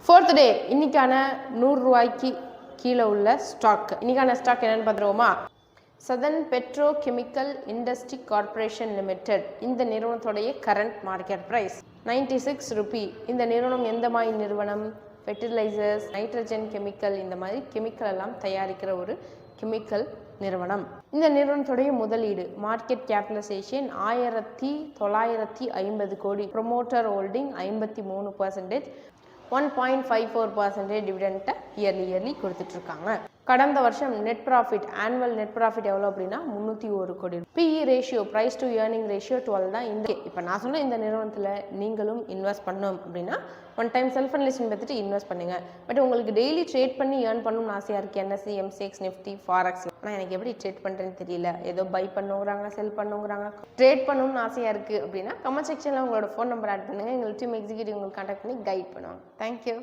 4th டே இன்னைக்கான 100 ரூபாய்க்கு கீழே உள்ள ஸ்டாக். இன்னைக்கான ஸ்டாக் என்னன்னு பார்த்துருவோமா? Southern Petrochemical Industry Corporation Limited இந்த நிறுவனத்துடைய கரண்ட் மார்க்கெட் ப்ரைஸ் 96 ரூபி. இந்த நிறுவனம் எந்த மாதிரி நிறுவனம்? ஃபெர்டிலைசர்ஸ், நைட்ரஜன் கெமிக்கல், இந்த மாதிரி கெமிக்கல் எல்லாம் தயாரிக்கிற ஒரு கெமிக்கல் நிறுவனம். இந்த நிறுவனத்துடைய முதலீடு மார்க்கெட் கேபிடலைசேஷன் 1950 கோடி, ப்ரொமோட்டர் ஹோல்டிங் 53%, 1.54% டிவிடெண்ட்டை இயர்லி கொடுத்துட்டு இருக்காங்க. கடந்த வருஷம் net profit, annual net profit எவ்வளோ அப்படின்னா 301 கோடி. PE ratio, price to earning ratio 12 தான். இப்போ நான் சொன்ன இந்த நிறுவனத்தில் நீங்களும் இன்வெஸ்ட் பண்ணணும் அப்படின்னா ஒன் டைம் செல்ஃப் அனலைசிஸ் பார்த்துட்டு இன்வெஸ்ட் பண்ணுங்க. பட் உங்களுக்கு டெய்லி ட்ரேட் பண்ணி ஏர்ன் பண்ணணும்னு ஆசையாக இருக்குது. NSC, MCX, Nifty, forex. ஆனால் எனக்கு எப்படி ட்ரேட் பண்ணுறேன்னு தெரியல, ஏதோ பை பண்ணுங்கிறாங்க, செல் பண்ணுங்கிறாங்க. ட்ரேட் பண்ணணும்னு ஆசையாக இருக்குது அப்படின்னா கமெண்ட் செக்ஷனில் உங்களோட ஃபோன் நம்பர் ஆட் பண்ணுங்கள். எங்கள் டீம் எக்ஸிக்யூட்டிவ் உங்களுக்கு கான்டாக்ட் பண்ணி கைட் பண்ணுவாங்க. தேங்க்யூ.